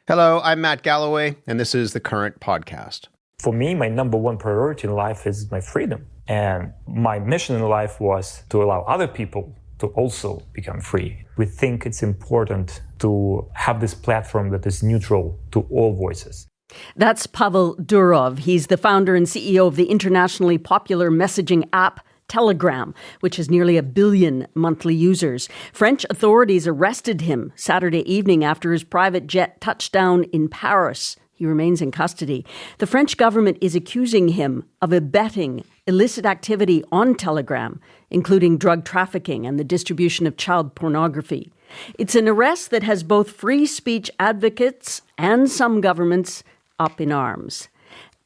Hello, I'm Matt Galloway, and this is The Current Podcast. For me, my number one priority in life is my freedom. And my mission in life was to allow other people to also become free. We think it's important to have this platform that is neutral to all voices. That's Pavel Durov. He's the founder and CEO of the internationally popular messaging app Telegram, which has nearly 1 billion monthly users. French authorities arrested him Saturday evening after his private jet touched down in Paris. He remains in custody. The French government is accusing him of abetting illicit activity on Telegram, including drug trafficking and the distribution of child pornography. It's an arrest that has both free speech advocates and some governments up in arms.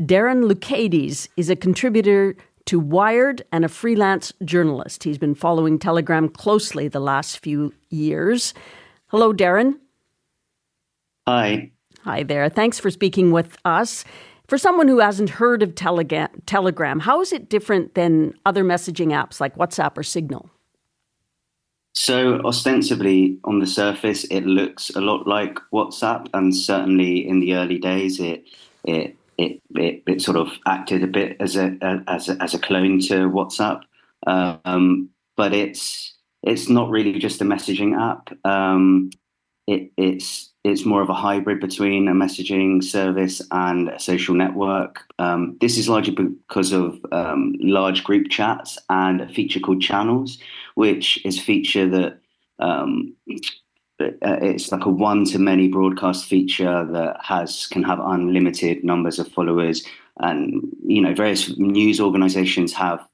Darren Lucades is a contributor to Wired and a freelance journalist. He's been following Telegram closely the last few years. Hello, Darren. Hi. Hi there. Thanks for speaking with us. For someone who hasn't heard of Telegram, how is it different than other messaging apps like WhatsApp or Signal? So ostensibly, on the surface, it looks a lot like WhatsApp, and certainly in the early days, it sort of acted a bit as a clone to WhatsApp, but it's not really just a messaging app. It's more of a hybrid between a messaging service and a social network. This is largely because of large group chats and a feature called Channels, which is a feature that it's like a one-to-many broadcast feature that can have unlimited numbers of followers. And, various news organizations have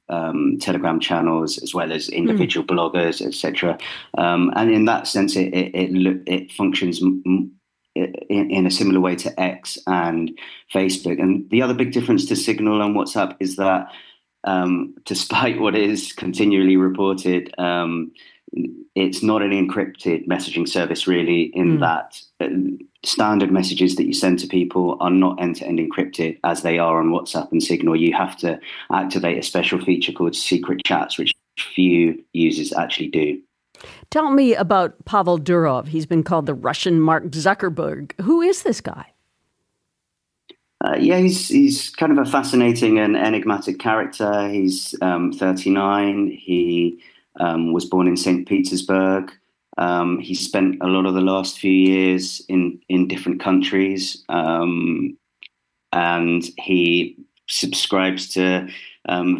Telegram channels as well as individual bloggers, etc. And in that sense, it functions in a similar way to X and Facebook. And the other big difference to Signal and WhatsApp is that despite what is continually reported, it's not an encrypted messaging service, really, in that standard messages that you send to people are not end-to-end encrypted as they are on WhatsApp and Signal. You have to activate a special feature called secret chats, which few users actually do. Tell me about Pavel Durov. He's been called the Russian Mark Zuckerberg. Who is this guy? He's kind of a fascinating and enigmatic character. He's 39. He was born in St. Petersburg. He spent a lot of the last few years in different countries, and he subscribes to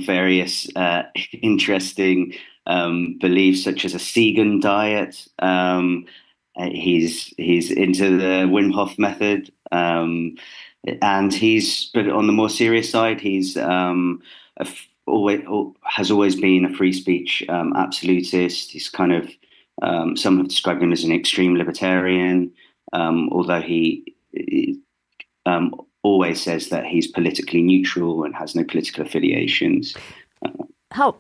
various interesting beliefs, such as a Segan diet. He's into the Wim Hof method, and but on the more serious side, he's has always been a free speech absolutist. He's kind of some have described him as an extreme libertarian, although he always says that he's politically neutral and has no political affiliations. How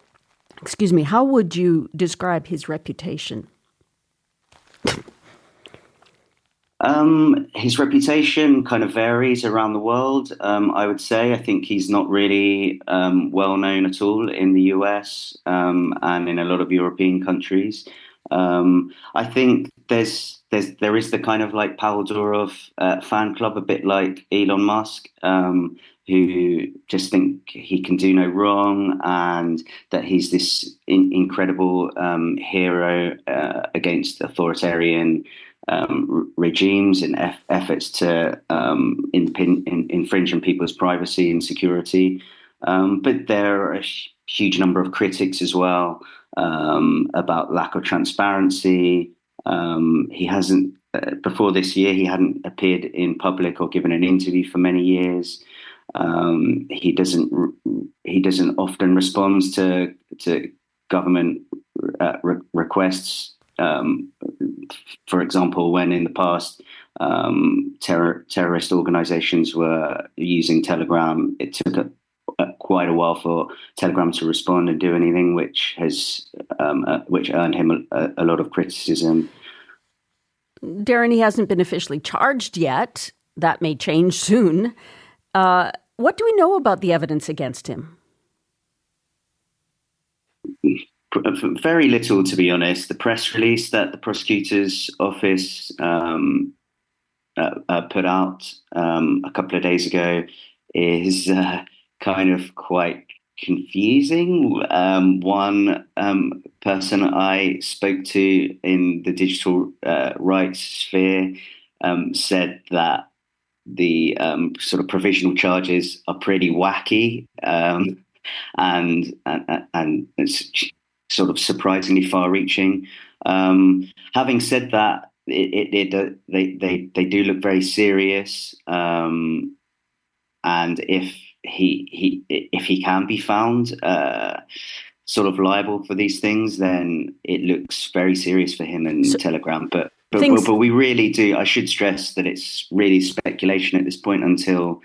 would you describe his reputation? His reputation kind of varies around the world. I would say, I think he's not really well known at all in the US and in a lot of European countries. I think there is the kind of like Pavel Durov fan club, a bit like Elon Musk, who just think he can do no wrong and that he's this incredible hero against authoritarian regimes and efforts to infringe on people's privacy and security. But there are a huge number of critics as well about lack of transparency. He hasn't, before this year, he hadn't appeared in public or given an interview for many years. He doesn't often respond to government requests. For example, when in the past terrorist organizations were using Telegram, it took quite a while for Telegram to respond and do anything, which earned him a lot of criticism. Darren, he hasn't been officially charged yet. That may change soon. What do we know about the evidence against him? Very little, to be honest. The press release that the prosecutor's office put out a couple of days ago is kind of quite confusing. One person I spoke to in the digital rights sphere said that the sort of provisional charges are pretty wacky, and it's sort of surprisingly far-reaching. Having said that, they do look very serious, and if he can be found sort of liable for these things, then it looks very serious for him and Telegram. But we really do. I should stress that it's really speculation at this point until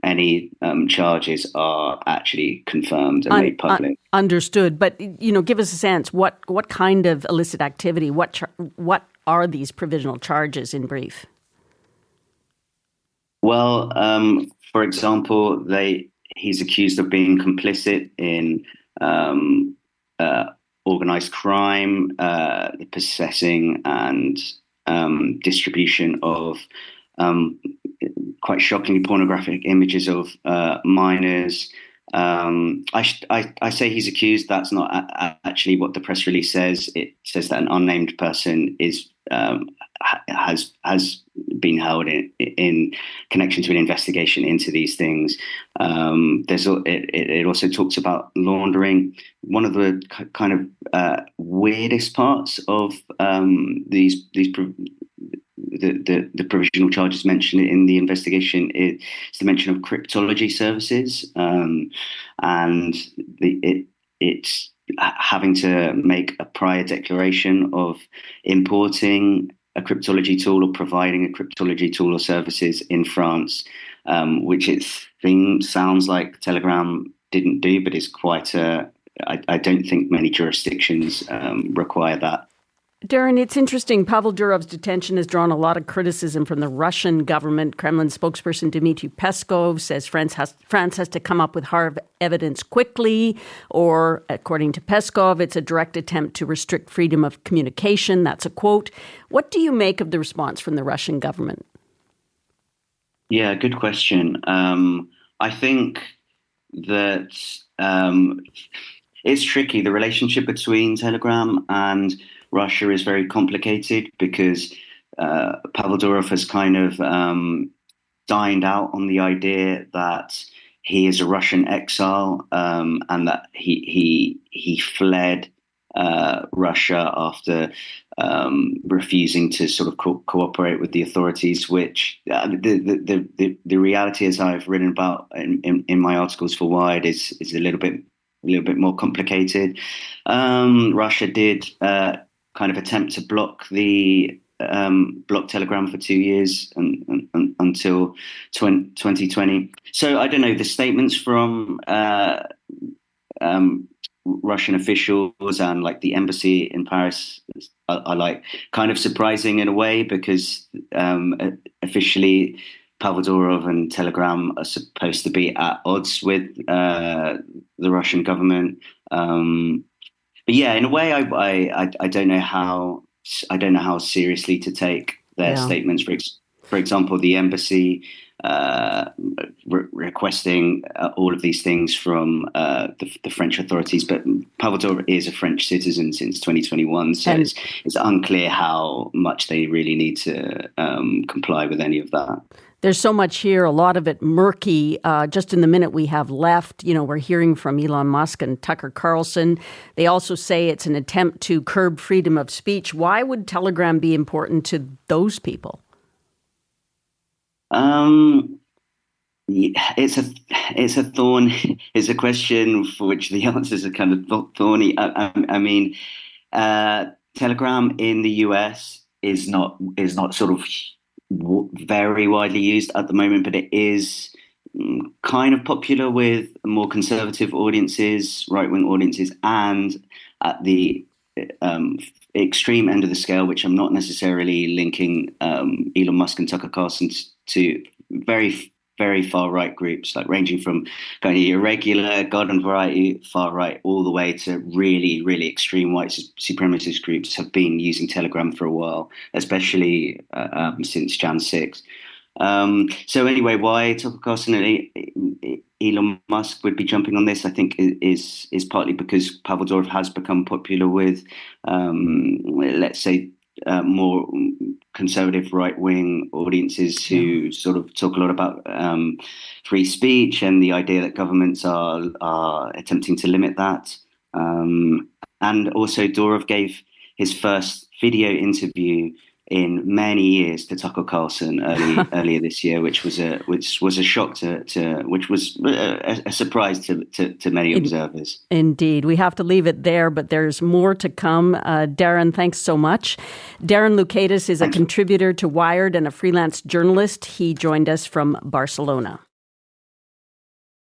any charges are actually confirmed and made public. Understood. But give us a sense. What kind of illicit activity? What are these provisional charges in brief? Well, for example, he's accused of being complicit in organized crime, the possessing and distribution of quite shockingly pornographic images of minors. I say he's accused. That's not actually what the press release says. It says that an unnamed person has been held in connection to an investigation into these things. It also talks about laundering. One of the kind of weirdest parts of the provisional charges mentioned in the investigation is the mention of cryptology services, and it's having to make a prior declaration of importing a cryptology tool or providing a cryptology tool or services in France, which sounds like Telegram didn't do, but is quite I don't think many jurisdictions require that. Darren, it's interesting. Pavel Durov's detention has drawn a lot of criticism from the Russian government. Kremlin spokesperson Dmitry Peskov says France has to come up with hard evidence quickly, or, according to Peskov, it's a direct attempt to restrict freedom of communication. That's a quote. What do you make of the response from the Russian government? Yeah, good question. I think that it's tricky. The relationship between Telegram and Russia is very complicated because Pavel Durov has kind of dined out on the idea that he is a Russian exile, and that he fled Russia after refusing to sort of cooperate with the authorities. Which the reality, as I've written about in my articles for Wired, is a little bit more complicated. Russia did kind of attempt to block Telegram for 2 years until 2020. So I don't know, the statements from Russian officials and like the embassy in Paris are like kind of surprising in a way, because officially Pavel Durov and Telegram are supposed to be at odds with the Russian government. But yeah, in a way, I don't know how seriously to take their statements. For example, the embassy requesting all of these things from the French authorities, but Pavel Durov is a French citizen since 2021, so it's unclear how much they really need to comply with any of that. There's so much here, a lot of it murky. Just in the minute we have left, we're hearing from Elon Musk and Tucker Carlson. They also say it's an attempt to curb freedom of speech. Why would Telegram be important to those people? It's a thorn. It's a question for which the answers are kind of thorny. I mean, Telegram in the US is not sort of very widely used at the moment, but it is kind of popular with more conservative audiences, right-wing audiences, and at the extreme end of the scale, which I'm not necessarily linking Elon Musk and Tucker Carlson to, very, very far-right groups, like ranging from kind of irregular, garden variety, far-right, all the way to really, really extreme white supremacist groups have been using Telegram for a while, especially since Jan 6. So anyway, why Tucker Carlson and Elon Musk would be jumping on this, I think, is partly because Pavel Durov has become popular with, let's say, more conservative right-wing audiences who sort of talk a lot about free speech and the idea that governments are attempting to limit that. And also Durov gave his first video interview in many years to Tucker Carlson earlier this year, which was a shock which was a surprise to many observers. Indeed. We have to leave it there, but there's more to come. Darren, thanks so much. Darren Loukaitis is a contributor to Wired and a freelance journalist. He joined us from Barcelona.